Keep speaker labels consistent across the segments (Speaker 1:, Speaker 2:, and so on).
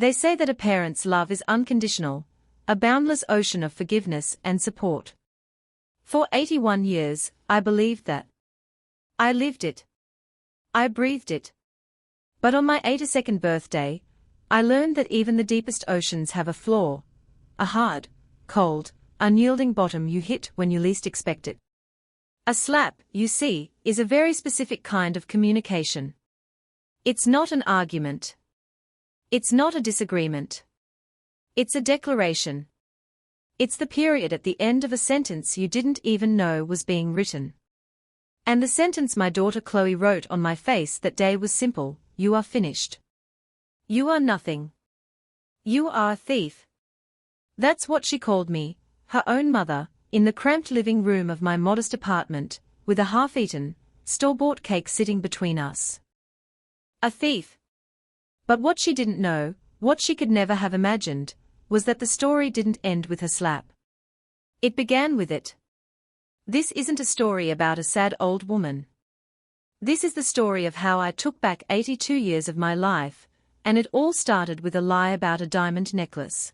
Speaker 1: They say that a parent's love is unconditional, a boundless ocean of forgiveness and support. For 81 years, I believed that. I lived it. I breathed it. But on my 82nd birthday, I learned that even the deepest oceans have a flaw, a hard, cold, unyielding bottom you hit when you least expect it. A slap, you see, is a very specific kind of communication. It's not an argument. It's not a disagreement. It's a declaration. It's the period at the end of a sentence you didn't even know was being written. And the sentence my daughter Chloe wrote on my face that day was simple: you are finished. You are nothing. You are a thief. That's what she called me, her own mother, in the cramped living room of my modest apartment, with a half-eaten, store-bought cake sitting between us. A thief. But what she didn't know, what she could never have imagined, was that the story didn't end with her slap. It began with it. This isn't a story about a sad old woman. This is the story of how I took back 82 years of my life, and it all started with a lie about a diamond necklace.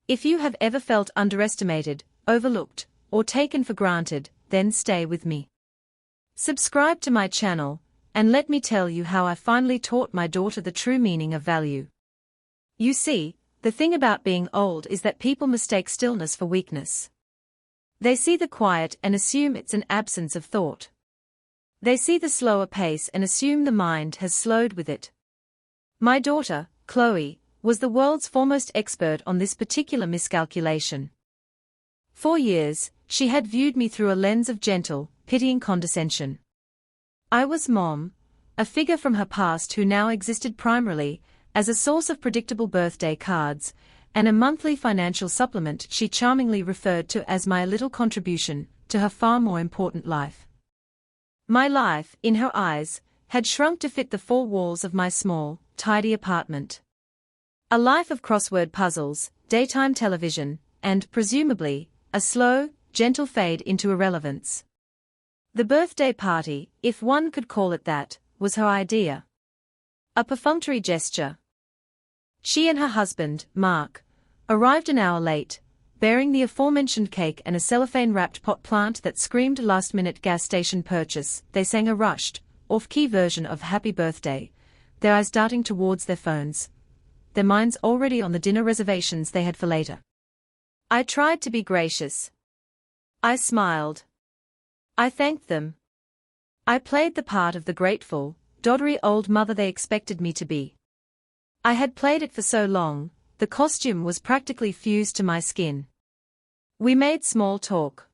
Speaker 1: If you have ever felt underestimated, overlooked, or taken for granted, then stay with me. Subscribe to my channel, and let me tell you how I finally taught my daughter the true meaning of value. You see, the thing about being old is that people mistake stillness for weakness. They see the quiet and assume it's an absence of thought. They see the slower pace and assume the mind has slowed with it. My daughter, Chloe, was the world's foremost expert on this particular miscalculation. For years, she had viewed me through a lens of gentle, pitying condescension. I was Mom, a figure from her past who now existed primarily as a source of predictable birthday cards, and a monthly financial supplement she charmingly referred to as my little contribution to her far more important life. My life, in her eyes, had shrunk to fit the four walls of my small, tidy apartment. A life of crossword puzzles, daytime television, and, presumably, a slow, gentle fade into irrelevance. The birthday party, if one could call it that, was her idea. A perfunctory gesture. She and her husband, Mark, arrived an hour late, bearing the aforementioned cake and a cellophane-wrapped pot plant that screamed last-minute gas station purchase. They sang a rushed, off-key version of Happy Birthday, their eyes darting towards their phones, their minds already on the dinner reservations they had for later. I tried to be gracious. I smiled. I thanked them. I played the part of the grateful, doddery old mother they expected me to be. I had played it for so long, the costume was practically fused to my skin. We made small talk.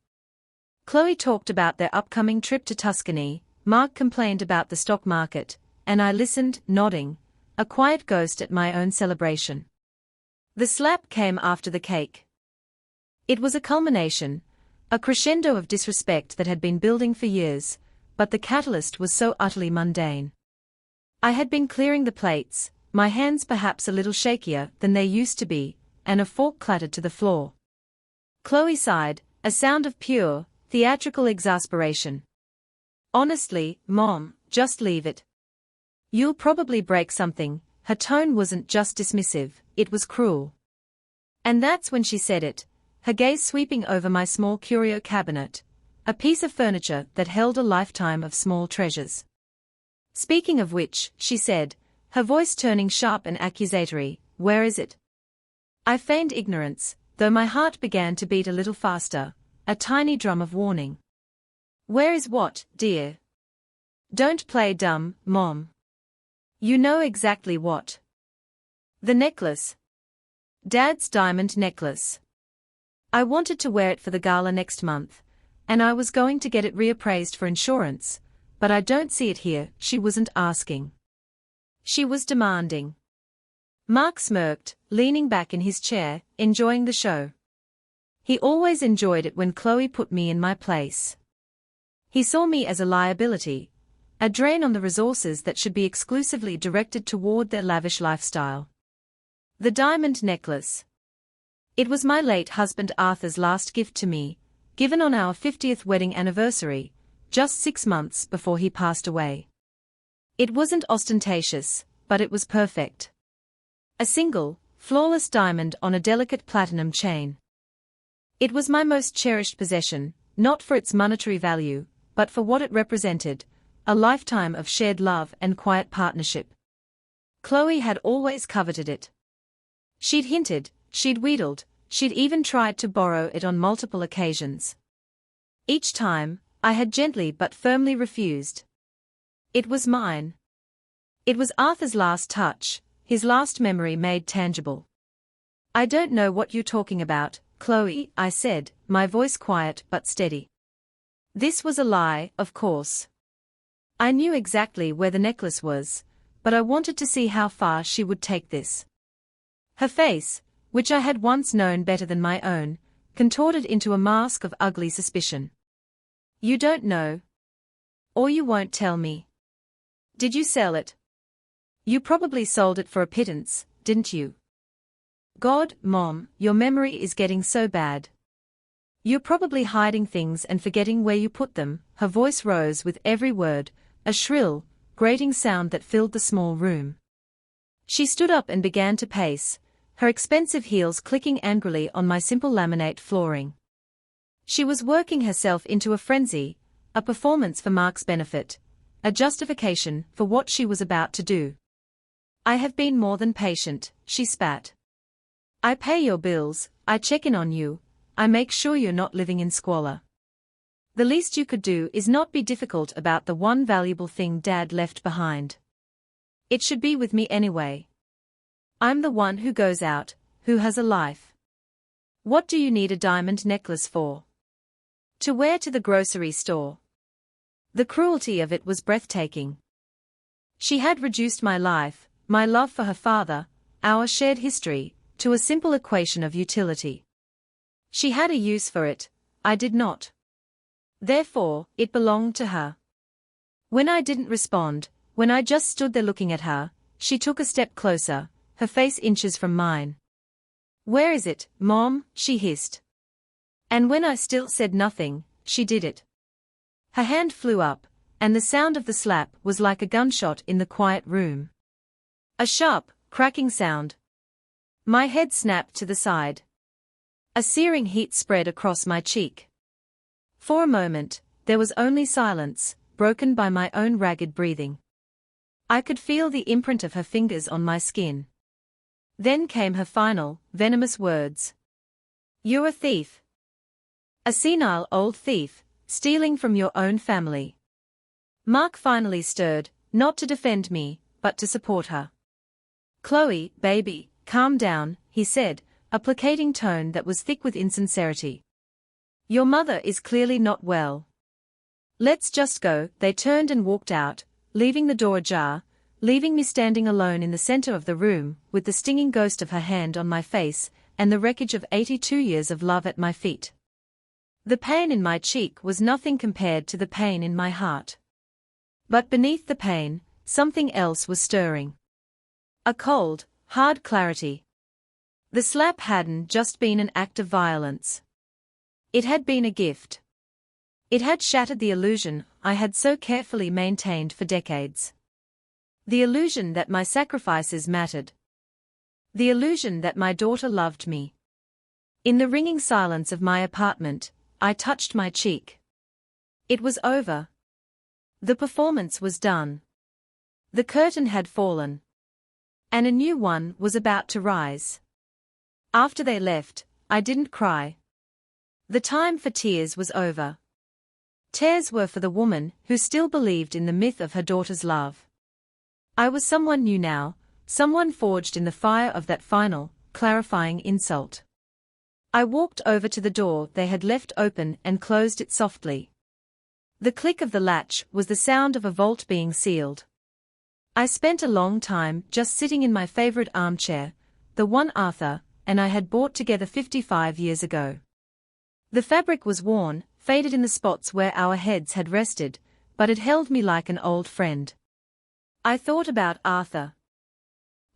Speaker 1: Chloe talked about their upcoming trip to Tuscany, Mark complained about the stock market, and I listened, nodding, a quiet ghost at my own celebration. The slap came after the cake. It was a culmination, a crescendo of disrespect that had been building for years, but the catalyst was so utterly mundane. I had been clearing the plates, my hands perhaps a little shakier than they used to be, and a fork clattered to the floor. Chloe sighed, a sound of pure, theatrical exasperation. Honestly, Mom, just leave it. You'll probably break something. Her tone wasn't just dismissive, it was cruel. And that's when she said it, her gaze sweeping over my small curio cabinet, a piece of furniture that held a lifetime of small treasures. Speaking of which, she said, her voice turning sharp and accusatory, where is it? I feigned ignorance, though my heart began to beat a little faster, a tiny drum of warning. Where is what, dear? Don't play dumb, Mom. You know exactly what. The necklace. Dad's diamond necklace. I wanted to wear it for the gala next month, and I was going to get it reappraised for insurance, but I don't see it here. She wasn't asking. She was demanding. Mark smirked, leaning back in his chair, enjoying the show. He always enjoyed it when Chloe put me in my place. He saw me as a liability, a drain on the resources that should be exclusively directed toward their lavish lifestyle. The diamond necklace. It was my late husband Arthur's last gift to me, given on our 50th wedding anniversary, just 6 months before he passed away. It wasn't ostentatious, but it was perfect. A single, flawless diamond on a delicate platinum chain. It was my most cherished possession, not for its monetary value, but for what it represented, a lifetime of shared love and quiet partnership. Chloe had always coveted it. She'd hinted, she'd wheedled, she'd even tried to borrow it on multiple occasions. Each time, I had gently but firmly refused. It was mine. It was Arthur's last touch, his last memory made tangible. "I don't know what you're talking about, Chloe," I said, my voice quiet but steady. This was a lie, of course. I knew exactly where the necklace was, but I wanted to see how far she would take this. Her face, which I had once known better than my own, contorted into a mask of ugly suspicion. "You don't know. Or you won't tell me. Did you sell it? You probably sold it for a pittance, didn't you? God, Mom, your memory is getting so bad. You're probably hiding things and forgetting where you put them." Her voice rose with every word, a shrill, grating sound that filled the small room. She stood up and began to pace, her expensive heels clicking angrily on my simple laminate flooring. She was working herself into a frenzy, a performance for Mark's benefit, a justification for what she was about to do. "I have been more than patient," she spat. "I pay your bills, I check in on you, I make sure you're not living in squalor. The least you could do is not be difficult about the one valuable thing Dad left behind. It should be with me anyway. I'm the one who goes out, who has a life. What do you need a diamond necklace for? To wear to the grocery store?" The cruelty of it was breathtaking. She had reduced my life, my love for her father, our shared history, to a simple equation of utility. She had a use for it, I did not. Therefore, it belonged to her. When I didn't respond, when I just stood there looking at her, she took a step closer, her face inches from mine. "Where is it, Mom?" she hissed. And when I still said nothing, she did it. Her hand flew up, and the sound of the slap was like a gunshot in the quiet room. A sharp, cracking sound. My head snapped to the side. A searing heat spread across my cheek. For a moment, there was only silence, broken by my own ragged breathing. I could feel the imprint of her fingers on my skin. Then came her final, venomous words. "You're a thief. A senile old thief, stealing from your own family." Mark finally stirred, not to defend me, but to support her. "Chloe, baby, calm down," he said, a placating tone that was thick with insincerity. "Your mother is clearly not well. Let's just go." They turned and walked out, leaving the door ajar, leaving me standing alone in the center of the room, with the stinging ghost of her hand on my face, and the wreckage of 82 years of love at my feet. The pain in my cheek was nothing compared to the pain in my heart. But beneath the pain, something else was stirring. A cold, hard clarity. The slap hadn't just been an act of violence. It had been a gift. It had shattered the illusion I had so carefully maintained for decades. The illusion that my sacrifices mattered. The illusion that my daughter loved me. In the ringing silence of my apartment, I touched my cheek. It was over. The performance was done. The curtain had fallen. And a new one was about to rise. After they left, I didn't cry. The time for tears was over. Tears were for the woman who still believed in the myth of her daughter's love. I was someone new now, someone forged in the fire of that final, clarifying insult. I walked over to the door they had left open and closed it softly. The click of the latch was the sound of a vault being sealed. I spent a long time just sitting in my favorite armchair, the one Arthur and I had bought together 55 years ago. The fabric was worn, faded in the spots where our heads had rested, but it held me like an old friend. I thought about Arthur.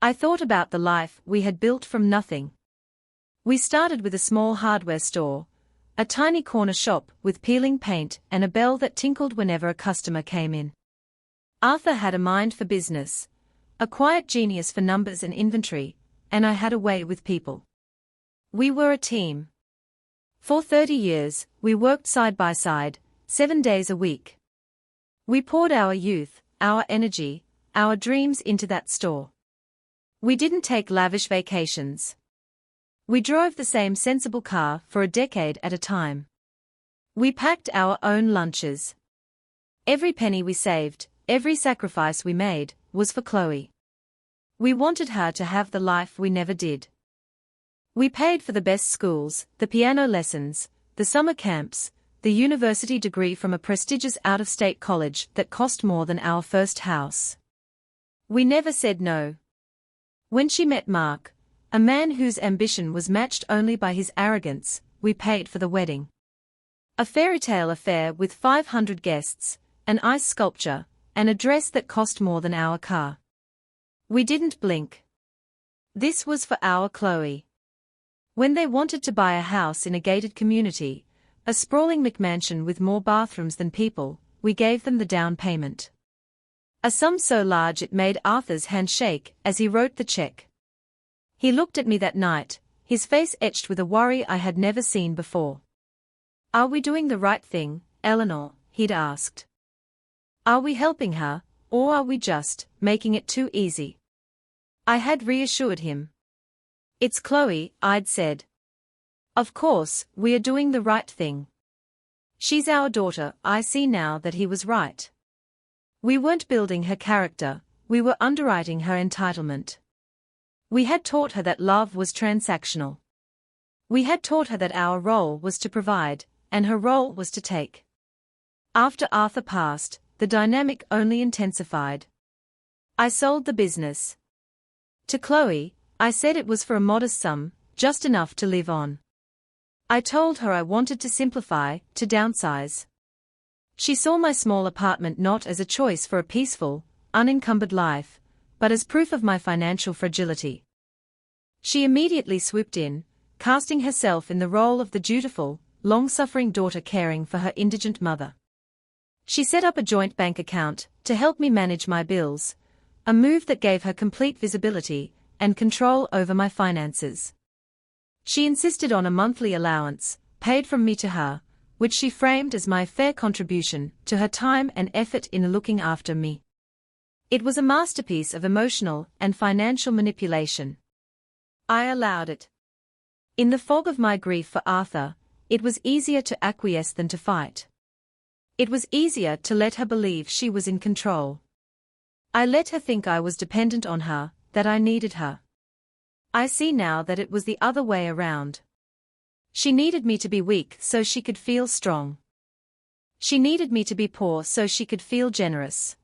Speaker 1: I thought about the life we had built from nothing. We started with a small hardware store, a tiny corner shop with peeling paint and a bell that tinkled whenever a customer came in. Arthur had a mind for business, a quiet genius for numbers and inventory, and I had a way with people. We were a team. For 30 years, we worked side by side, 7 days a week. We poured our youth, our energy, our dreams into that store. We didn't take lavish vacations. We drove the same sensible car for a decade at a time. We packed our own lunches. Every penny we saved, every sacrifice we made, was for Chloe. We wanted her to have the life we never did. We paid for the best schools, the piano lessons, the summer camps, the university degree from a prestigious out-of-state college that cost more than our first house. We never said no. When she met Mark, a man whose ambition was matched only by his arrogance, we paid for the wedding. A fairy-tale affair with 500 guests, an ice sculpture, and a dress that cost more than our car. We didn't blink. This was for our Chloe. When they wanted to buy a house in a gated community, a sprawling McMansion with more bathrooms than people, we gave them the down payment. A sum so large it made Arthur's hand shake as he wrote the check. He looked at me that night, his face etched with a worry I had never seen before. "Are we doing the right thing, Eleanor?" he'd asked. "Are we helping her, or are we just making it too easy?" I had reassured him. "It's Chloe," I'd said. "Of course, we are doing the right thing. She's our daughter." I see now that he was right. We weren't building her character, we were underwriting her entitlement. We had taught her that love was transactional. We had taught her that our role was to provide, and her role was to take. After Arthur passed, the dynamic only intensified. I sold the business. To Chloe, I said it was for a modest sum, just enough to live on. I told her I wanted to simplify, to downsize. She saw my small apartment not as a choice for a peaceful, unencumbered life, but as proof of my financial fragility. She immediately swooped in, casting herself in the role of the dutiful, long-suffering daughter caring for her indigent mother. She set up a joint bank account to help me manage my bills, a move that gave her complete visibility and control over my finances. She insisted on a monthly allowance, paid from me to her, which she framed as my fair contribution to her time and effort in looking after me. It was a masterpiece of emotional and financial manipulation. I allowed it. In the fog of my grief for Arthur, it was easier to acquiesce than to fight. It was easier to let her believe she was in control. I let her think I was dependent on her, that I needed her. I see now that it was the other way around. She needed me to be weak so she could feel strong. She needed me to be poor so she could feel generous.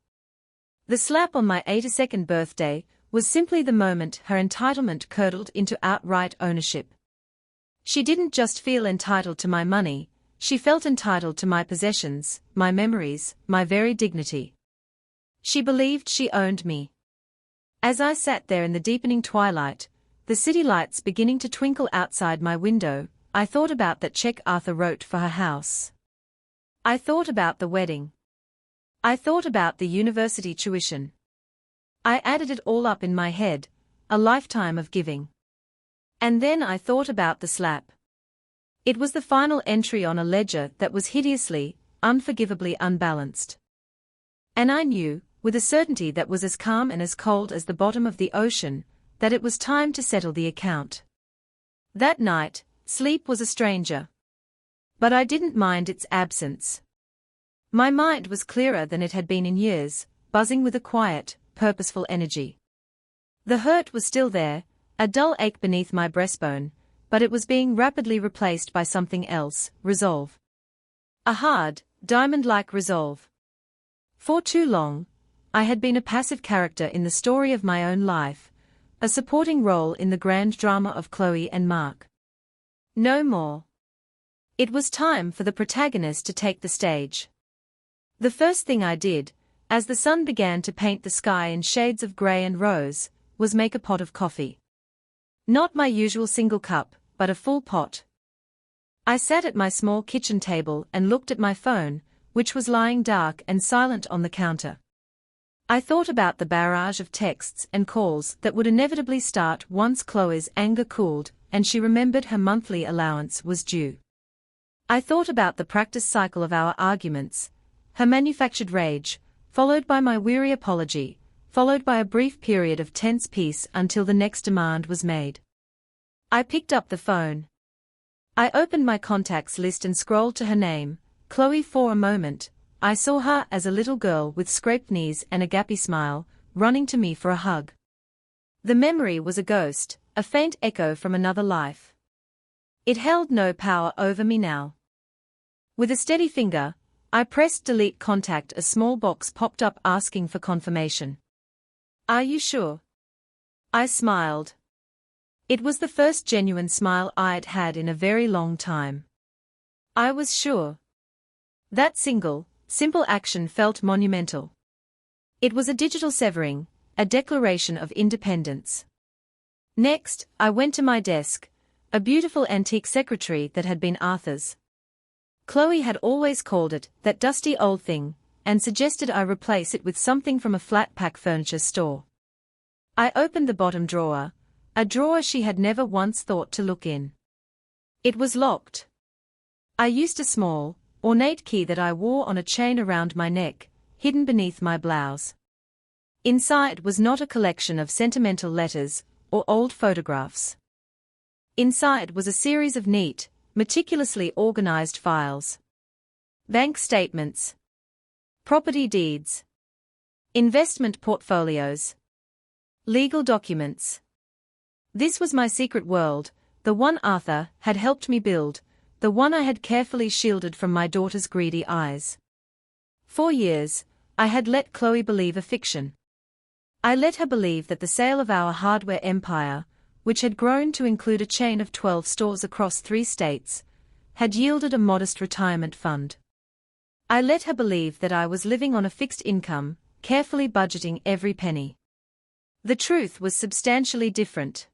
Speaker 1: The slap on my 82nd birthday was simply the moment her entitlement curdled into outright ownership. She didn't just feel entitled to my money, she felt entitled to my possessions, my memories, my very dignity. She believed she owned me. As I sat there in the deepening twilight, the city lights beginning to twinkle outside my window, I thought about that check Arthur wrote for her house. I thought about the wedding. I thought about the university tuition. I added it all up in my head, a lifetime of giving. And then I thought about the slap. It was the final entry on a ledger that was hideously, unforgivably unbalanced. And I knew, with a certainty that was as calm and as cold as the bottom of the ocean, that it was time to settle the account. That night, sleep was a stranger. But I didn't mind its absence. My mind was clearer than it had been in years, buzzing with a quiet, purposeful energy. The hurt was still there, a dull ache beneath my breastbone, but it was being rapidly replaced by something else, resolve. A hard, diamond-like resolve. For too long, I had been a passive character in the story of my own life, a supporting role in the grand drama of Chloe and Mark. No more. It was time for the protagonist to take the stage. The first thing I did, as the sun began to paint the sky in shades of grey and rose, was make a pot of coffee. Not my usual single cup, but a full pot. I sat at my small kitchen table and looked at my phone, which was lying dark and silent on the counter. I thought about the barrage of texts and calls that would inevitably start once Chloe's anger cooled and she remembered her monthly allowance was due. I thought about the practice cycle of our arguments, her manufactured rage, followed by my weary apology, followed by a brief period of tense peace until the next demand was made. I picked up the phone. I opened my contacts list and scrolled to her name, Chloe. For a moment, I saw her as a little girl with scraped knees and a gappy smile, running to me for a hug. The memory was a ghost, a faint echo from another life. It held no power over me now. With a steady finger, I pressed delete contact. A small box popped up asking for confirmation. Are you sure? I smiled. It was the first genuine smile I'd had in a very long time. I was sure. That simple action felt monumental. It was a digital severing, a declaration of independence. Next, I went to my desk, a beautiful antique secretary that had been Arthur's. Chloe had always called it that dusty old thing, and suggested I replace it with something from a flat-pack furniture store. I opened the bottom drawer, a drawer she had never once thought to look in. It was locked. I used a small, ornate key that I wore on a chain around my neck, hidden beneath my blouse. Inside was not a collection of sentimental letters or old photographs. Inside was a series of neat, meticulously organized files. Bank statements, property deeds, investment portfolios, legal documents. This was my secret world, the one Arthur had helped me build, the one I had carefully shielded from my daughter's greedy eyes. For years, I had let Chloe believe a fiction. I let her believe that the sale of our hardware empire, which had grown to include a chain of 12 stores across 3 states, had yielded a modest retirement fund. I let her believe that I was living on a fixed income, carefully budgeting every penny. The truth was substantially different.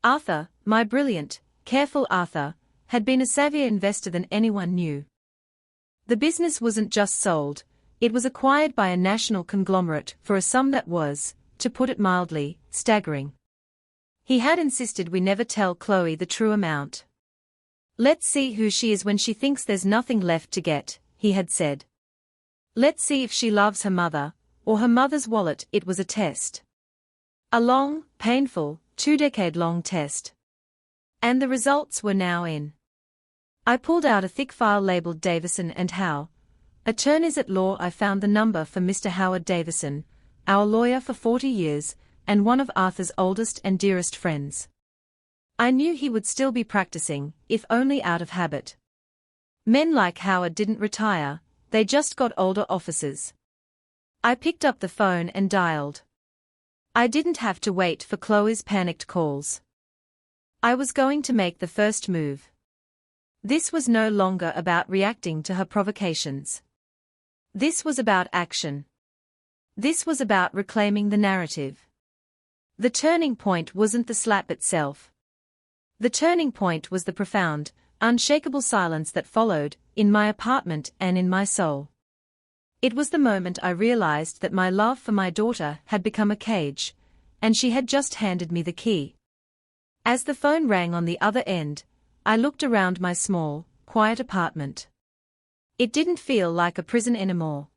Speaker 1: Arthur, my brilliant, careful Arthur, had been a savvier investor than anyone knew. The business wasn't just sold, it was acquired by a national conglomerate for a sum that was, to put it mildly, staggering. He had insisted we never tell Chloe the true amount. Let's see who she is when she thinks there's nothing left to get, he had said. Let's see if she loves her mother, or her mother's wallet. It was a test. A long, painful, 2-decade-long test. And the results were now in. I pulled out a thick file labeled Davison and Howe. Attorneys at law. I found the number for Mr. Howard Davison, our lawyer for 40 years, and one of Arthur's oldest and dearest friends. I knew he would still be practicing, if only out of habit. Men like Howard didn't retire, they just got older officers. I picked up the phone and dialed. I didn't have to wait for Chloe's panicked calls. I was going to make the first move. This was no longer about reacting to her provocations. This was about action. This was about reclaiming the narrative. The turning point wasn't the slap itself. The turning point was the profound, unshakable silence that followed, in my apartment and in my soul. It was the moment I realized that my love for my daughter had become a cage, and she had just handed me the key. As the phone rang on the other end, I looked around my small, quiet apartment. It didn't feel like a prison anymore.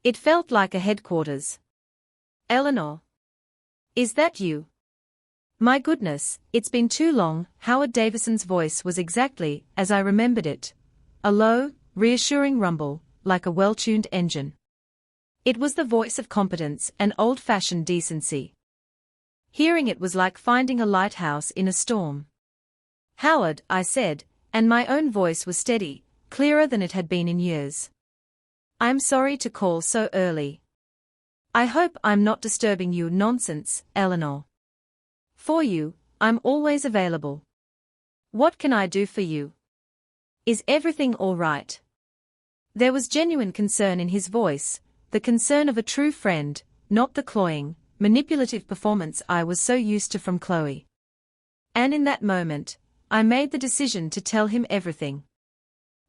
Speaker 1: It felt like a headquarters. Eleanor. Is that you? My goodness, it's been too long. Howard Davison's voice was exactly as I remembered it. A low, reassuring rumble, like a well-tuned engine. It was the voice of competence and old-fashioned decency. Hearing it was like finding a lighthouse in a storm. Howard, I said, and my own voice was steady, clearer than it had been in years. I'm sorry to call so early. I hope I'm not disturbing you. Nonsense, Eleanor. For you, I'm always available. What can I do for you? Is everything all right? There was genuine concern in his voice, the concern of a true friend, not the cloying, manipulative performance I was so used to from Chloe. And in that moment, I made the decision to tell him everything.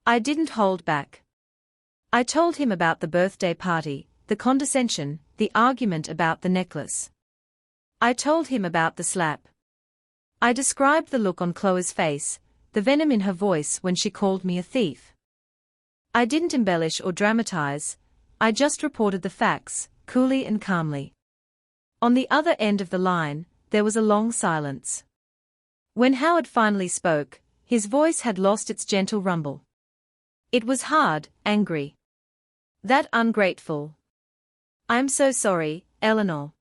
Speaker 1: I didn't hold back. I told him about the birthday party, the condescension, the argument about the necklace. I told him about the slap. I described the look on Chloe's face, the venom in her voice when she called me a thief. I didn't embellish or dramatize, I just reported the facts, coolly and calmly. On the other end of the line, there was a long silence. When Howard finally spoke, his voice had lost its gentle rumble. It was hard, angry. That ungrateful. I'm so sorry, Eleanor.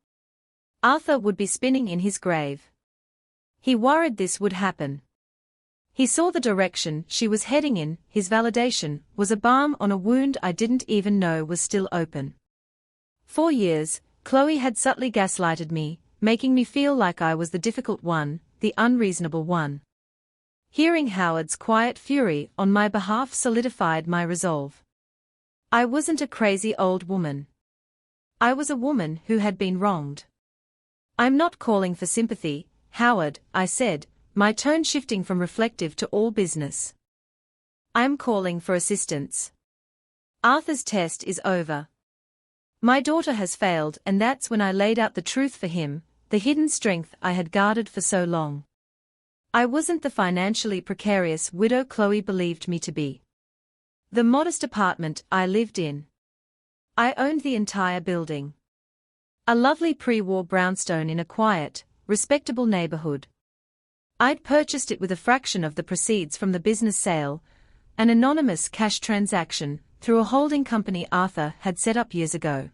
Speaker 1: Arthur would be spinning in his grave. He worried this would happen. He saw the direction she was heading in, his validation was a balm on a wound I didn't even know was still open. 4 years, Chloe had subtly gaslighted me, making me feel like I was the difficult one, the unreasonable one. Hearing Howard's quiet fury on my behalf solidified my resolve. I wasn't a crazy old woman. I was a woman who had been wronged. I'm not calling for sympathy, Howard, I said, my tone shifting from reflective to all business. I'm calling for assistance. Arthur's test is over. My daughter has failed, and that's when I laid out the truth for him, the hidden strength I had guarded for so long. I wasn't the financially precarious widow Chloe believed me to be. The modest apartment I lived in. I owned the entire building. A lovely pre-war brownstone in a quiet, respectable neighborhood. I'd purchased it with a fraction of the proceeds from the business sale, an anonymous cash transaction, through a holding company Arthur had set up years ago.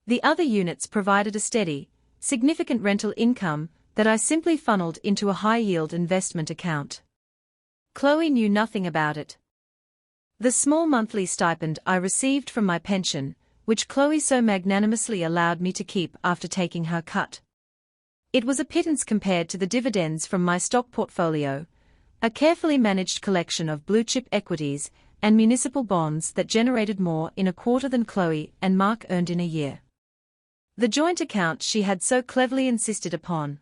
Speaker 1: The other units provided a steady, significant rental income that I simply funneled into a high-yield investment account. Chloe knew nothing about it. The small monthly stipend I received from my pension, which Chloe so magnanimously allowed me to keep after taking her cut. It was a pittance compared to the dividends from my stock portfolio, a carefully managed collection of blue-chip equities and municipal bonds that generated more in a quarter than Chloe and Mark earned in a year. The joint account she had so cleverly insisted upon.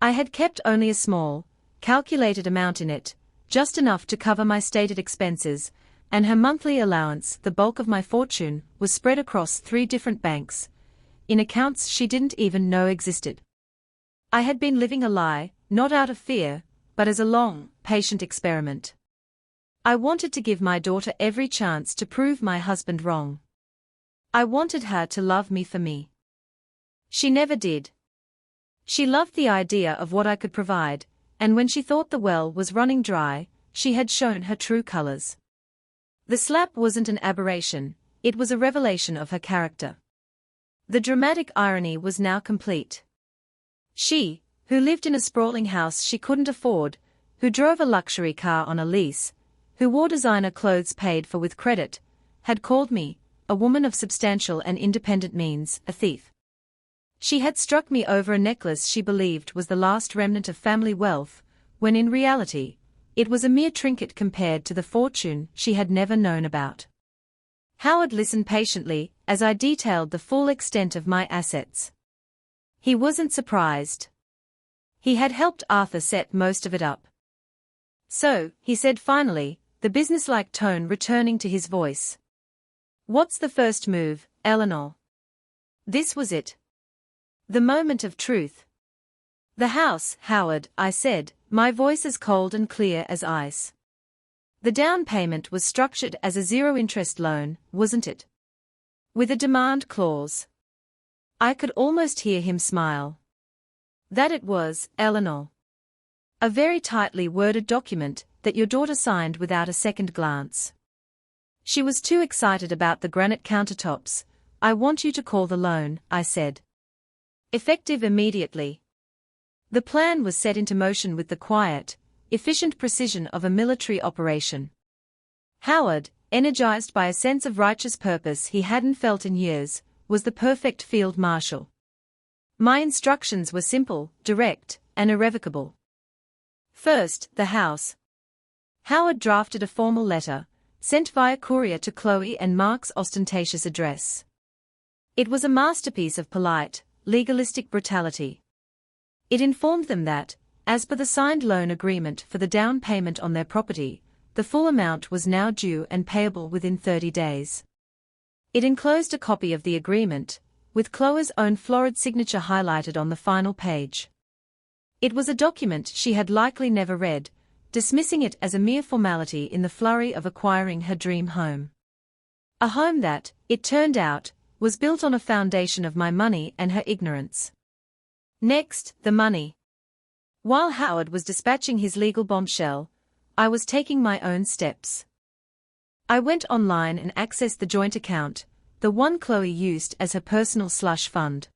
Speaker 1: I had kept only a small, calculated amount in it, just enough to cover my stated expenses, and her monthly allowance, the bulk of my fortune, was spread across 3 different banks, in accounts she didn't even know existed. I had been living a lie, not out of fear, but as a long, patient experiment. I wanted to give my daughter every chance to prove my husband wrong. I wanted her to love me for me. She never did. She loved the idea of what I could provide, and when she thought the well was running dry, she had shown her true colors. The slap wasn't an aberration, it was a revelation of her character. The dramatic irony was now complete. She, who lived in a sprawling house she couldn't afford, who drove a luxury car on a lease, who wore designer clothes paid for with credit, had called me, a woman of substantial and independent means, a thief. She had struck me over a necklace she believed was the last remnant of family wealth, when in reality, it was a mere trinket compared to the fortune she had never known about. Howard listened patiently as I detailed the full extent of my assets. He wasn't surprised. He had helped Arthur set most of it up. So, he said finally, the businesslike tone returning to his voice. What's the first move, Eleanor? This was it. The moment of truth. The house, Howard, I said, my voice as cold and clear as ice. The down payment was structured as a zero-interest loan, wasn't it? With a demand clause. I could almost hear him smile. That it was, Eleanor. A very tightly worded document that your daughter signed without a second glance. She was too excited about the granite countertops. I want you to call the loan, I said. Effective immediately. The plan was set into motion with the quiet, efficient precision of a military operation. Howard, energized by a sense of righteous purpose he hadn't felt in years, was the perfect field marshal. My instructions were simple, direct, and irrevocable. First, the house. Howard drafted a formal letter, sent via courier to Chloe and Mark's ostentatious address. It was a masterpiece of polite, legalistic brutality. It informed them that, as per the signed loan agreement for the down payment on their property, the full amount was now due and payable within 30 days. It enclosed a copy of the agreement, with Chloe's own florid signature highlighted on the final page. It was a document she had likely never read, dismissing it as a mere formality in the flurry of acquiring her dream home. A home that, it turned out, was built on a foundation of my money and her ignorance. Next, the money. While Howard was dispatching his legal bombshell, I was taking my own steps. I went online and accessed the joint account, the one Chloe used as her personal slush fund.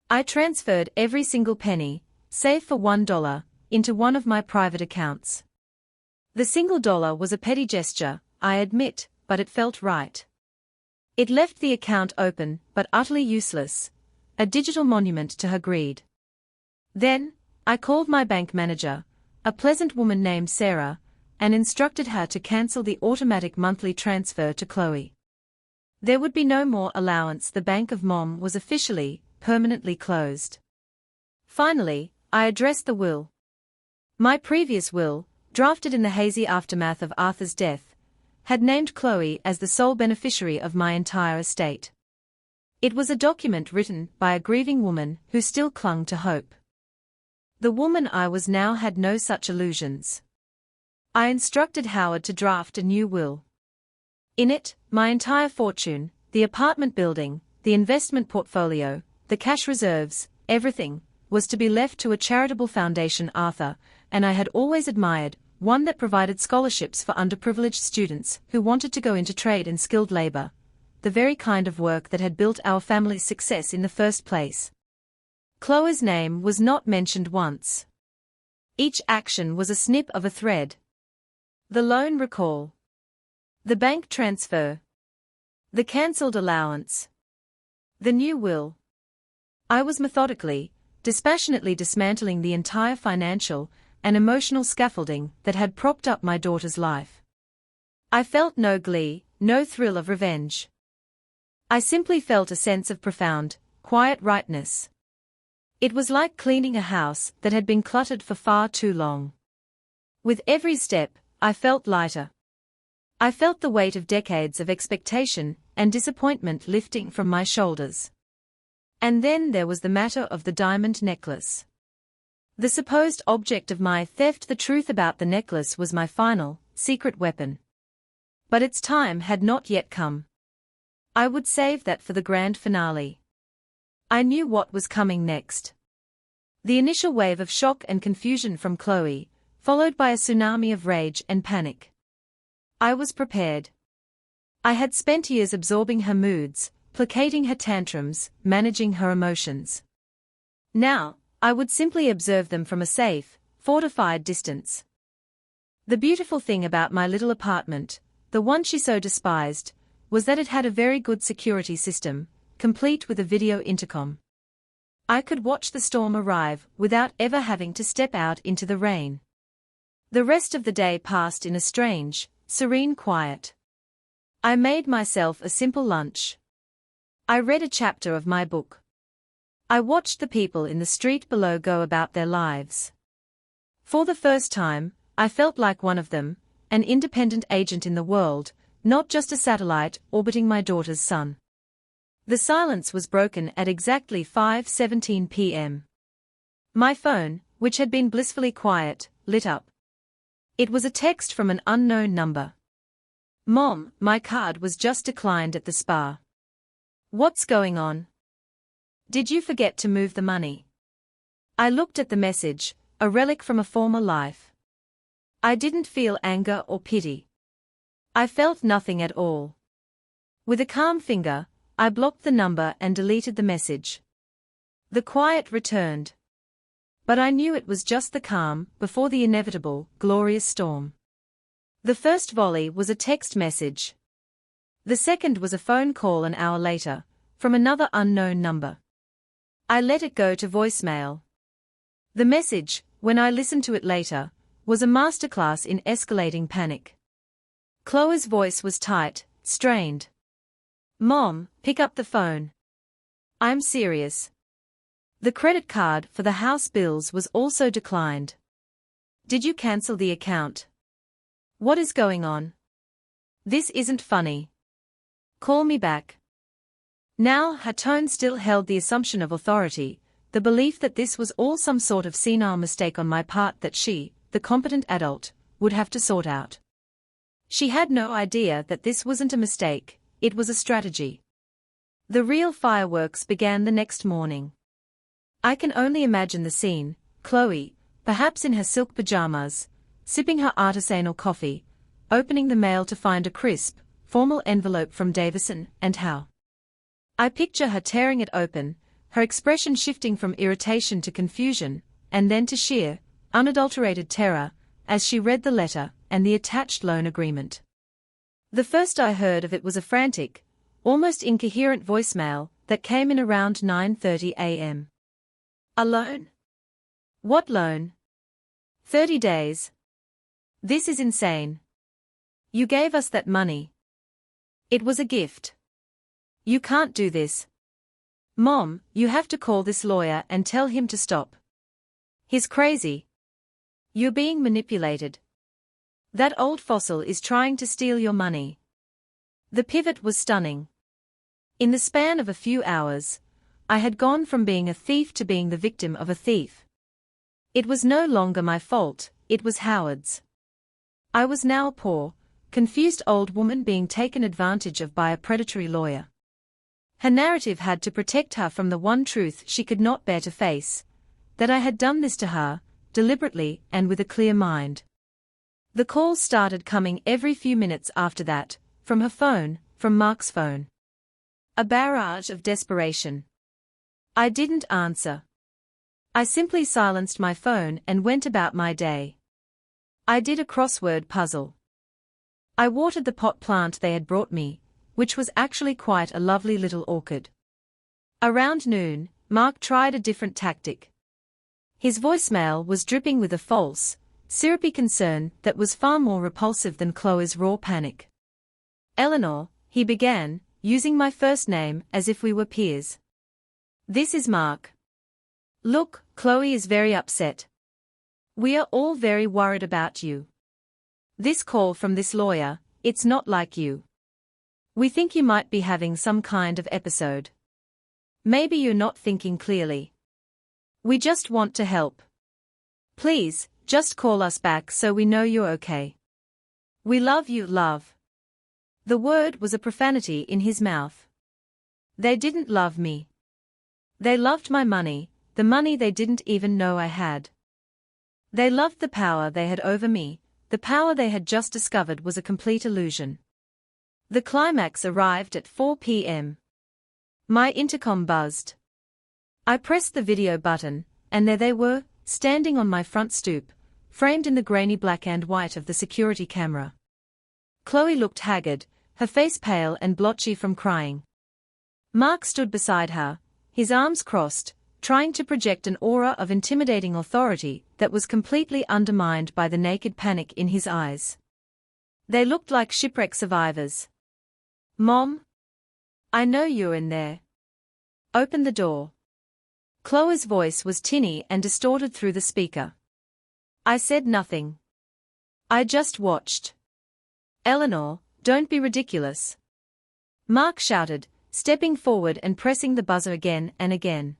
Speaker 1: I transferred every single penny, save for $1, into one of my private accounts. The single dollar was a petty gesture, I admit, but it felt right. It left the account open, but utterly useless, a digital monument to her greed. Then, I called my bank manager, a pleasant woman named Sarah, and instructed her to cancel the automatic monthly transfer to Chloe. There would be no more allowance. The bank of Mom was officially, permanently closed. Finally, I addressed the will. My previous will, drafted in the hazy aftermath of Arthur's death, had named Chloe as the sole beneficiary of my entire estate. It was a document written by a grieving woman who still clung to hope. The woman I was now had no such illusions. I instructed Howard to draft a new will. In it, my entire fortune, the apartment building, the investment portfolio, the cash reserves, everything, was to be left to a charitable foundation Arthur, and I had always admired, one that provided scholarships for underprivileged students who wanted to go into trade and skilled labor, the very kind of work that had built our family's success in the first place. Chloe's name was not mentioned once. Each action was a snip of a thread. The loan recall. The bank transfer. The cancelled allowance. The new will. I was methodically, dispassionately dismantling the entire financial and emotional scaffolding that had propped up my daughter's life. I felt no glee, no thrill of revenge. I simply felt a sense of profound, quiet rightness. It was like cleaning a house that had been cluttered for far too long. With every step, I felt lighter. I felt the weight of decades of expectation and disappointment lifting from my shoulders. And then there was the matter of the diamond necklace. The supposed object of my theft. The truth about the necklace was my final, secret weapon. But its time had not yet come. I would save that for the grand finale. I knew what was coming next. The initial wave of shock and confusion from Chloe, followed by a tsunami of rage and panic. I was prepared. I had spent years absorbing her moods, placating her tantrums, managing her emotions. Now, I would simply observe them from a safe, fortified distance. The beautiful thing about my little apartment, the one she so despised, was that it had a very good security system, complete with a video intercom. I could watch the storm arrive without ever having to step out into the rain. The rest of the day passed in a strange, serene quiet. I made myself a simple lunch. I read a chapter of my book. I watched the people in the street below go about their lives. For the first time, I felt like one of them, an independent agent in the world, not just a satellite orbiting my daughter's sun. The silence was broken at exactly 5:17 p.m. My phone, which had been blissfully quiet, lit up. It was a text from an unknown number. "Mom, my card was just declined at the spa. What's going on? Did you forget to move the money?" I looked at the message, a relic from a former life. I didn't feel anger or pity. I felt nothing at all. With a calm finger, I blocked the number and deleted the message. The quiet returned. But I knew it was just the calm before the inevitable, glorious storm. The first volley was a text message. The second was a phone call an hour later, from another unknown number. I let it go to voicemail. The message, when I listened to it later, was a masterclass in escalating panic. Chloe's voice was tight, strained. "Mom, pick up the phone. I'm serious. The credit card for the house bills was also declined. Did you cancel the account? What is going on? This isn't funny." Call me back. Now, her tone still held the assumption of authority, the belief that this was all some sort of senile mistake on my part that she, the competent adult, would have to sort out. She had no idea that this wasn't a mistake, it was a strategy. The real fireworks began the next morning. I can only imagine the scene, Chloe, perhaps in her silk pajamas, sipping her artisanal coffee, opening the mail to find a crisp, formal envelope from Davison, and how. I picture her tearing it open, her expression shifting from irritation to confusion, and then to sheer, unadulterated terror, as she read the letter and the attached loan agreement. The first I heard of it was a frantic, almost incoherent voicemail that came in around 9:30 a.m. A loan? What loan? 30 days. This is insane. You gave us that money. It was a gift. You can't do this. Mom, you have to call this lawyer and tell him to stop. He's crazy. You're being manipulated. That old fossil is trying to steal your money. The pivot was stunning. In the span of a few hours, I had gone from being a thief to being the victim of a thief. It was no longer my fault, it was Howard's. I was now a poor, confused old woman being taken advantage of by a predatory lawyer. Her narrative had to protect her from the one truth she could not bear to face, that I had done this to her, deliberately and with a clear mind. The calls started coming every few minutes after that, from her phone, from Mark's phone. A barrage of desperation. I didn't answer. I simply silenced my phone and went about my day. I did a crossword puzzle. I watered the pot plant they had brought me, which was actually quite a lovely little orchid. Around noon, Mark tried a different tactic. His voicemail was dripping with a false, syrupy concern that was far more repulsive than Chloe's raw panic. Eleanor, he began, using my first name as if we were peers. This is Mark. Look, Chloe is very upset. We are all very worried about you. This call from this lawyer, it's not like you. We think you might be having some kind of episode. Maybe you're not thinking clearly. We just want to help. Please, just call us back so we know you're okay. We love you, love. The word was a profanity in his mouth. They didn't love me. They loved my money, the money they didn't even know I had. They loved the power they had over me, the power they had just discovered was a complete illusion. The climax arrived at 4 p.m. My intercom buzzed. I pressed the video button, and there they were, standing on my front stoop, framed in the grainy black and white of the security camera. Chloe looked haggard, her face pale and blotchy from crying. Mark stood beside her, his arms crossed, trying to project an aura of intimidating authority that was completely undermined by the naked panic in his eyes. They looked like shipwreck survivors. Mom? I know you're in there. Open the door. Chloe's voice was tinny and distorted through the speaker. I said nothing. I just watched. Eleanor, don't be ridiculous. Mark shouted, stepping forward and pressing the buzzer again and again.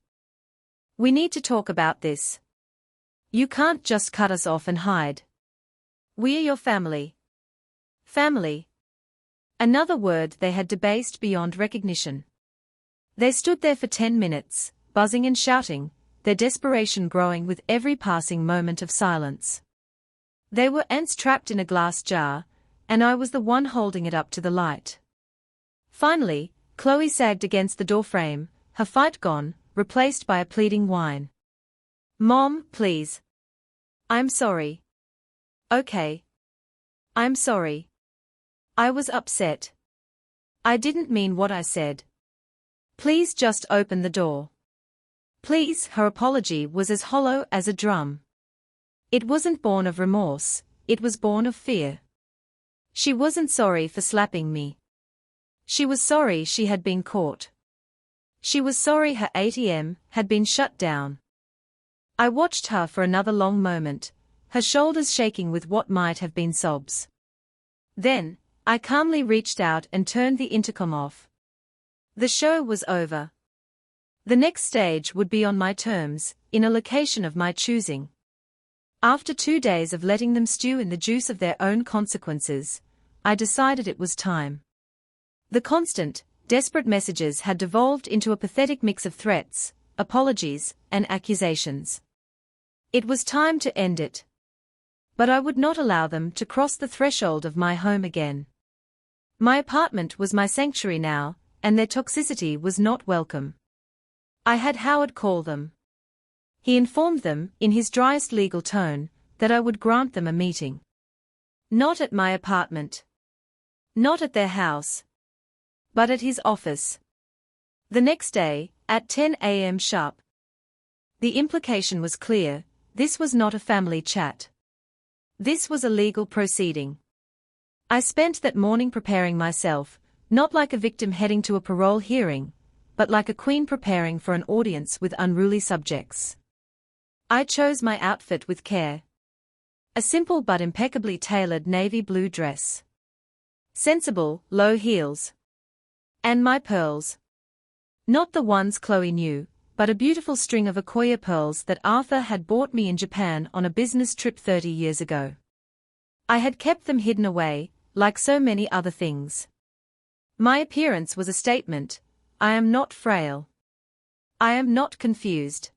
Speaker 1: We need to talk about this. You can't just cut us off and hide. We are your family. Family. Another word they had debased beyond recognition. They stood there for 10 minutes, buzzing and shouting, their desperation growing with every passing moment of silence. They were ants trapped in a glass jar, and I was the one holding it up to the light. Finally, Chloe sagged against the doorframe, her fight gone, replaced by a pleading whine. Mom, please. I'm sorry. Okay. I'm sorry. I was upset. I didn't mean what I said. Please just open the door. Please, her apology was as hollow as a drum. It wasn't born of remorse, it was born of fear. She wasn't sorry for slapping me. She was sorry she had been caught. She was sorry her ATM had been shut down. I watched her for another long moment, her shoulders shaking with what might have been sobs. Then, I calmly reached out and turned the intercom off. The show was over. The next stage would be on my terms, in a location of my choosing. After 2 days of letting them stew in the juice of their own consequences, I decided it was time. The constant, desperate messages had devolved into a pathetic mix of threats, apologies, and accusations. It was time to end it. But I would not allow them to cross the threshold of my home again. My apartment was my sanctuary now, and their toxicity was not welcome. I had Howard call them. He informed them, in his driest legal tone, that I would grant them a meeting. Not at my apartment. Not at their house. But at his office. The next day, at 10 a.m. sharp. The implication was clear: this was not a family chat. This was a legal proceeding. I spent that morning preparing myself, not like a victim heading to a parole hearing, but like a queen preparing for an audience with unruly subjects. I chose my outfit with care. A simple but impeccably tailored navy blue dress. Sensible, low heels. And my pearls. Not the ones Chloe knew, but a beautiful string of Akoya pearls that Arthur had bought me in Japan on a business trip 30 years ago. I had kept them hidden away, like so many other things. My appearance was a statement: I am not frail. I am not confused.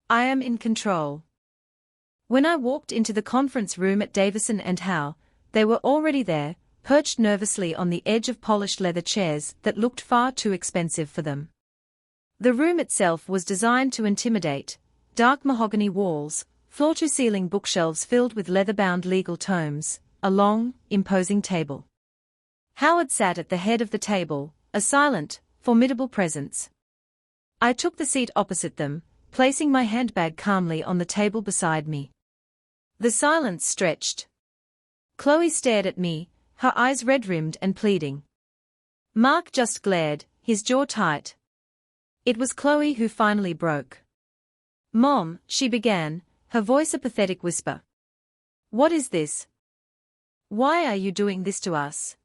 Speaker 1: I am in control. When I walked into the conference room at Davison and Howe, they were already there, perched nervously on the edge of polished leather chairs that looked far too expensive for them. The room itself was designed to intimidate: dark mahogany walls, floor-to-ceiling bookshelves filled with leather-bound legal tomes, a long, imposing table. Howard sat at the head of the table, a silent, formidable presence. I took the seat opposite them, placing my handbag calmly on the table beside me. The silence stretched. Chloe stared at me, her eyes red-rimmed and pleading. Mark just glared, his jaw tight. It was Chloe who finally broke. "Mom," she began, her voice a pathetic whisper. "What is this? Why are you doing this to us?"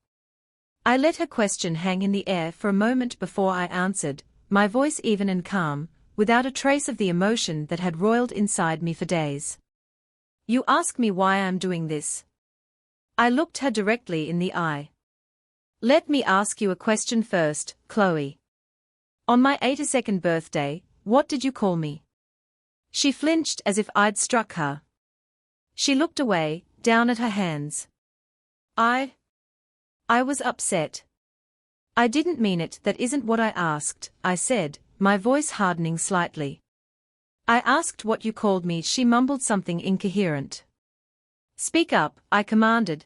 Speaker 1: I let her question hang in the air for a moment before I answered, my voice even and calm, without a trace of the emotion that had roiled inside me for days. "You ask me why I am doing this?" I looked her directly in the eye. "Let me ask you a question first, Chloe. On my 82nd birthday, what did you call me?" She flinched as if I'd struck her. She looked away, down at her hands. I was upset. "I didn't mean it. That isn't what I asked," I said, my voice hardening slightly. "I asked what you called me." She mumbled something incoherent. "Speak up," I commanded.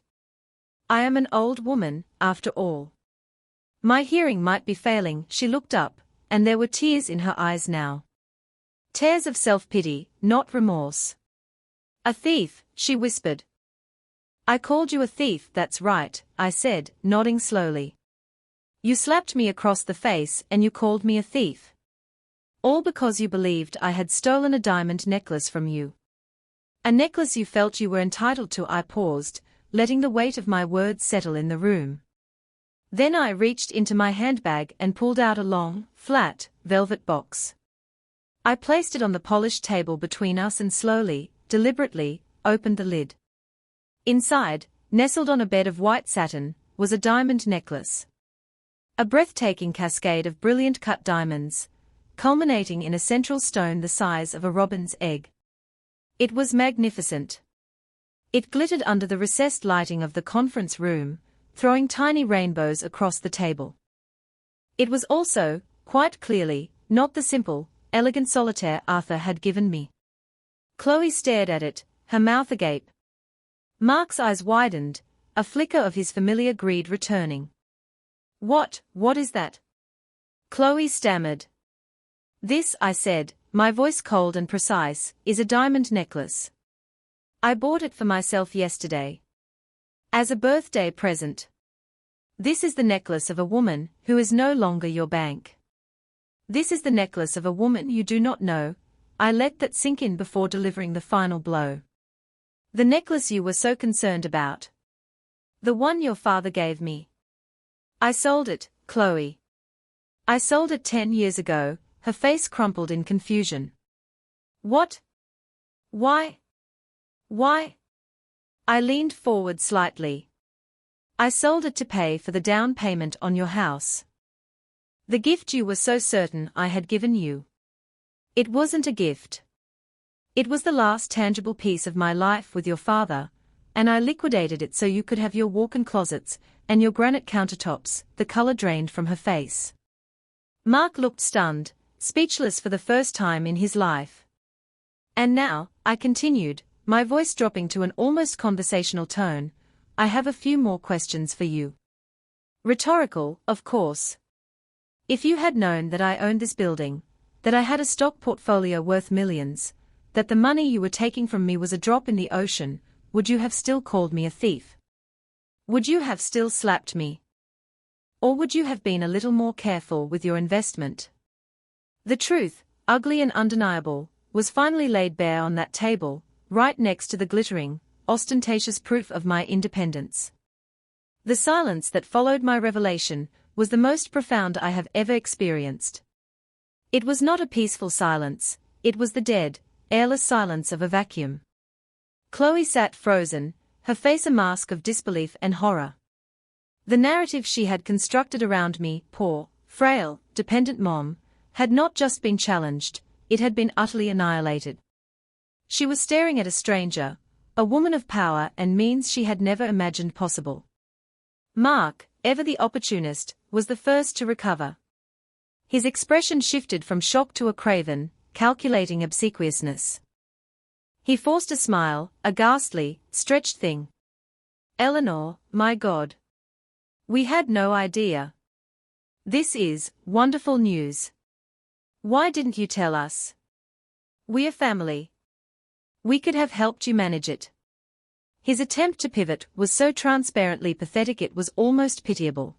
Speaker 1: "I am an old woman, after all. My hearing might be failing." She looked up, and there were tears in her eyes now. Tears of self-pity, not remorse. "A thief," she whispered. "I called you a thief." "That's right," I said, nodding slowly. "You slapped me across the face and you called me a thief. All because you believed I had stolen a diamond necklace from you. A necklace you felt you were entitled to." I paused, letting the weight of my words settle in the room. Then I reached into my handbag and pulled out a long, flat, velvet box. I placed it on the polished table between us and slowly, deliberately, opened the lid. Inside, nestled on a bed of white satin, was a diamond necklace. A breathtaking cascade of brilliant cut diamonds, culminating in a central stone the size of a robin's egg. It was magnificent. It glittered under the recessed lighting of the conference room, throwing tiny rainbows across the table. It was also, quite clearly, not the simple, elegant solitaire Arthur had given me. Chloe stared at it, her mouth agape. Mark's eyes widened, a flicker of his familiar greed returning. What is that?" Chloe stammered. "This," I said, my voice cold and precise, "is a diamond necklace. I bought it for myself yesterday. As a birthday present. This is the necklace of a woman who is no longer your bank. This is the necklace of a woman you do not know." I let that sink in before delivering the final blow. "The necklace you were so concerned about. The one your father gave me. I sold it, Chloe. I sold it 10 years ago. Her face crumpled in confusion. What? Why? Why? I leaned forward slightly. I sold it to pay for the down payment on your house. The gift you were so certain I had given you. It wasn't a gift. It was the last tangible piece of my life with your father, and I liquidated it so you could have your walk-in closets and your granite countertops. The color drained from her face. Mark looked stunned, speechless for the first time in his life. And now, I continued, my voice dropping to an almost conversational tone, I have a few more questions for you. Rhetorical, of course. If you had known that I owned this building, that I had a stock portfolio worth millions, that the money you were taking from me was a drop in the ocean, would you have still called me a thief? Would you have still slapped me? Or would you have been a little more careful with your investment? The truth, ugly and undeniable, was finally laid bare on that table, right next to the glittering, ostentatious proof of my independence. The silence that followed my revelation was the most profound I have ever experienced. It was not a peaceful silence, it was the dead, airless silence of a vacuum. Chloe sat frozen, her face a mask of disbelief and horror. The narrative she had constructed around me, poor, frail, dependent mom, had not just been challenged, it had been utterly annihilated. She was staring at a stranger, a woman of power and means she had never imagined possible. Mark, ever the opportunist, was the first to recover. His expression shifted from shock to a craven, calculating obsequiousness. He forced a smile, a ghastly, stretched thing. Eleanor, my God. We had no idea. This is wonderful news. Why didn't you tell us? We're family. We could have helped you manage it. His attempt to pivot was so transparently pathetic it was almost pitiable.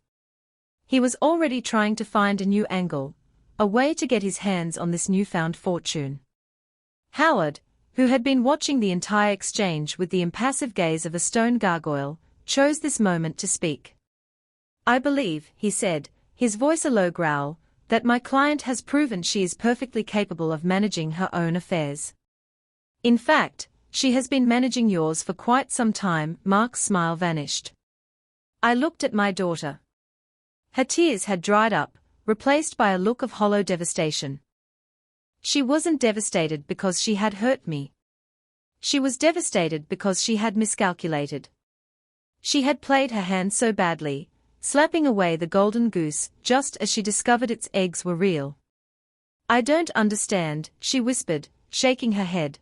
Speaker 1: He was already trying to find a new angle, a way to get his hands on this newfound fortune. Howard, who had been watching the entire exchange with the impassive gaze of a stone gargoyle, chose this moment to speak. I believe, he said, his voice a low growl, that my client has proven she is perfectly capable of managing her own affairs. In fact, she has been managing yours for quite some time. Mark's smile vanished. I looked at my daughter. Her tears had dried up, replaced by a look of hollow devastation. She wasn't devastated because she had hurt me. She was devastated because she had miscalculated. She had played her hand so badly, slapping away the golden goose just as she discovered its eggs were real. I don't understand, she whispered, shaking her head.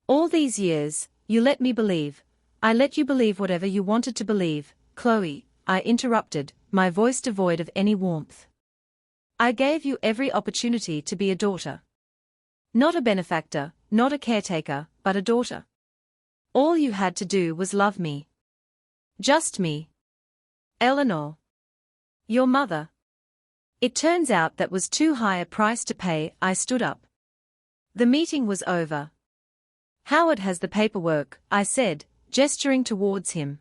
Speaker 1: All these years, you let me believe. I let you believe whatever you wanted to believe, Chloe, I interrupted, my voice devoid of any warmth. I gave you every opportunity to be a daughter. Not a benefactor, not a caretaker, but a daughter. All you had to do was love me. Just me. Eleanor. Your mother. It turns out that was too high a price to pay. I stood up. The meeting was over. Howard has the paperwork, I said, gesturing towards him.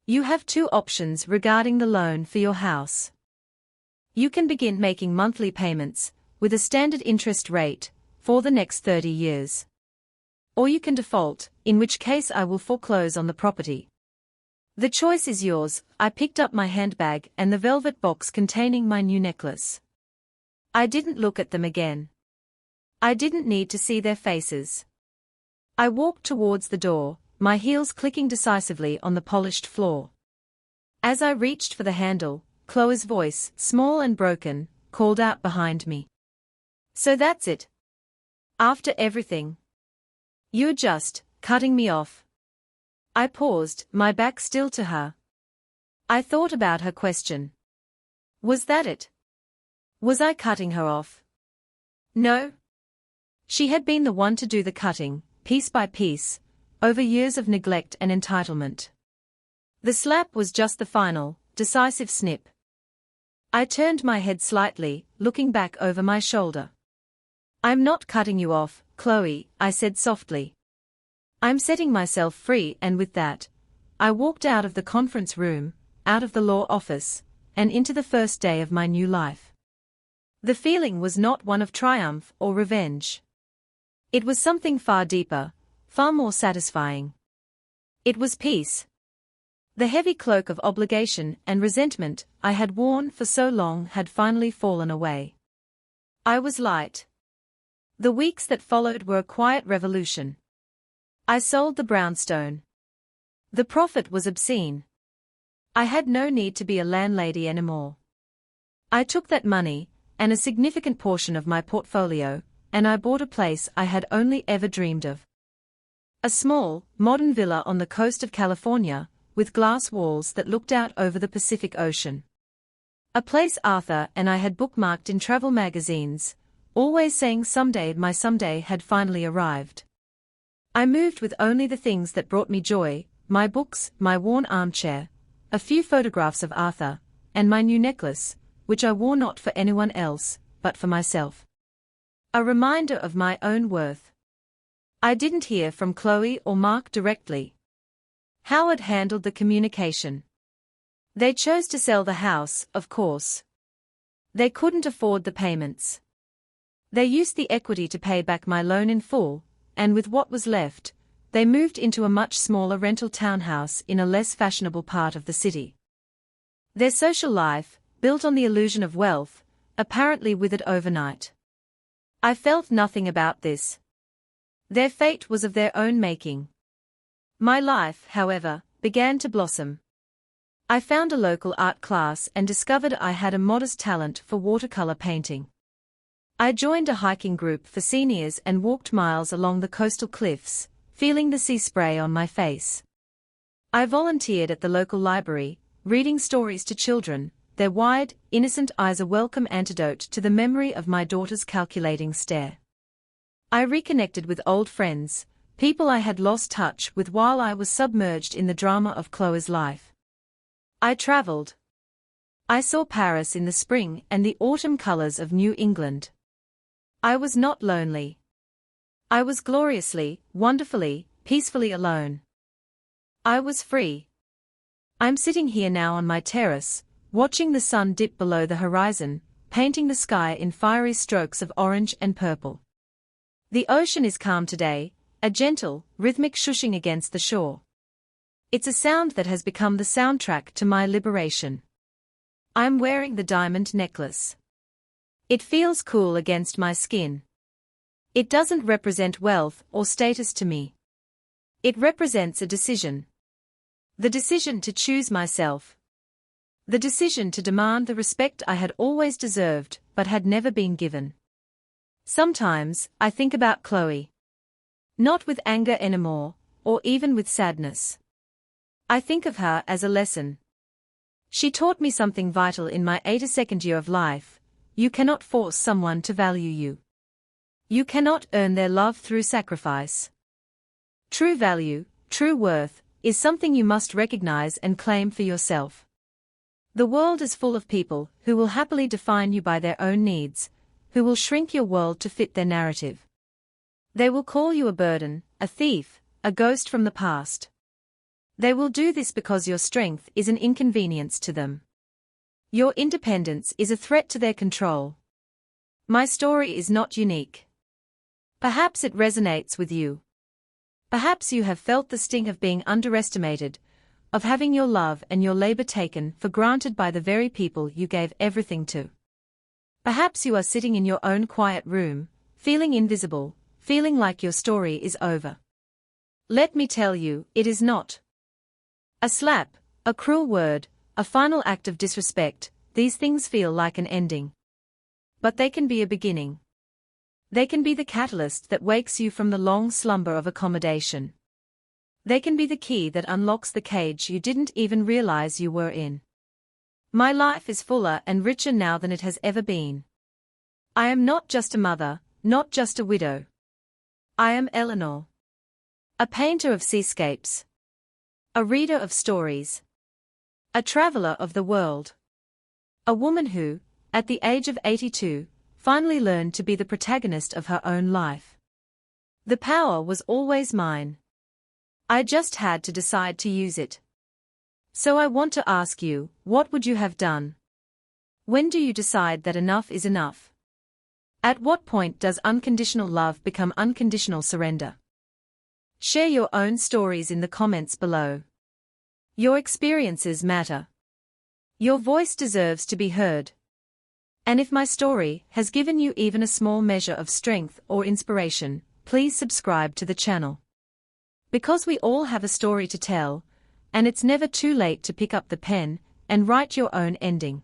Speaker 1: You have two options regarding the loan for your house. You can begin making monthly payments, with a standard interest rate, for the next 30 years. Or you can default, in which case I will foreclose on the property. The choice is yours. I picked up my handbag and the velvet box containing my new necklace. I didn't look at them again. I didn't need to see their faces. I walked towards the door, my heels clicking decisively on the polished floor. As I reached for the handle, Chloe's voice, small and broken, called out behind me. So that's it. After everything. You're just cutting me off. I paused, my back still to her. I thought about her question. Was that it? Was I cutting her off? No. She had been the one to do the cutting, piece by piece, over years of neglect and entitlement. The slap was just the final, decisive snip. I turned my head slightly, looking back over my shoulder. I'm not cutting you off, Chloe, I said softly. I'm setting myself free, and with that, I walked out of the conference room, out of the law office, and into the first day of my new life. The feeling was not one of triumph or revenge. It was something far deeper, far more satisfying. It was peace. The heavy cloak of obligation and resentment I had worn for so long had finally fallen away. I was light. The weeks that followed were a quiet revolution. I sold the brownstone. The profit was obscene. I had no need to be a landlady anymore. I took that money, and a significant portion of my portfolio, and I bought a place I had only ever dreamed of. A small, modern villa on the coast of California, with glass walls that looked out over the Pacific Ocean. A place Arthur and I had bookmarked in travel magazines, always saying someday my someday had finally arrived. I moved with only the things that brought me joy, my books, my worn armchair, a few photographs of Arthur, and my new necklace, which I wore not for anyone else, but for myself. A reminder of my own worth. I didn't hear from Chloe or Mark directly. Howard handled the communication. They chose to sell the house, of course. They couldn't afford the payments. They used the equity to pay back my loan in full, and with what was left, they moved into a much smaller rental townhouse in a less fashionable part of the city. Their social life, built on the illusion of wealth, apparently withered overnight. I felt nothing about this. Their fate was of their own making. My life, however, began to blossom. I found a local art class and discovered I had a modest talent for watercolor painting. I joined a hiking group for seniors and walked miles along the coastal cliffs, feeling the sea spray on my face. I volunteered at the local library, reading stories to children, their wide, innocent eyes a welcome antidote to the memory of my daughter's calculating stare. I reconnected with old friends, people I had lost touch with while I was submerged in the drama of Chloe's life. I traveled. I saw Paris in the spring and the autumn colors of New England. I was not lonely. I was gloriously, wonderfully, peacefully alone. I was free. I'm sitting here now on my terrace, watching the sun dip below the horizon, painting the sky in fiery strokes of orange and purple. The ocean is calm today, a gentle, rhythmic shushing against the shore. It's a sound that has become the soundtrack to my liberation. I'm wearing the diamond necklace. It feels cool against my skin. It doesn't represent wealth or status to me. It represents a decision. The decision to choose myself. The decision to demand the respect I had always deserved but had never been given. Sometimes, I think about Chloe. Not with anger anymore, or even with sadness. I think of her as a lesson. She taught me something vital in my 82nd year of life: you cannot force someone to value you. You cannot earn their love through sacrifice. True value, true worth, is something you must recognize and claim for yourself. The world is full of people who will happily define you by their own needs, who will shrink your world to fit their narrative. They will call you a burden, a thief, a ghost from the past. They will do this because your strength is an inconvenience to them. Your independence is a threat to their control. My story is not unique. Perhaps it resonates with you. Perhaps you have felt the sting of being underestimated, of having your love and your labor taken for granted by the very people you gave everything to. Perhaps you are sitting in your own quiet room, feeling invisible, feeling like your story is over. Let me tell you, it is not. A slap, a cruel word, a final act of disrespect, these things feel like an ending. But they can be a beginning. They can be the catalyst that wakes you from the long slumber of accommodation. They can be the key that unlocks the cage you didn't even realize you were in. My life is fuller and richer now than it has ever been. I am not just a mother, not just a widow. I am Eleanor. A painter of seascapes. A reader of stories. A traveler of the world. A woman who, at the age of 82, finally learned to be the protagonist of her own life. The power was always mine. I just had to decide to use it. So I want to ask you, what would you have done? When do you decide that enough is enough? At what point does unconditional love become unconditional surrender? Share your own stories in the comments below. Your experiences matter. Your voice deserves to be heard. And if my story has given you even a small measure of strength or inspiration, please subscribe to the channel. Because we all have a story to tell, and it's never too late to pick up the pen and write your own ending.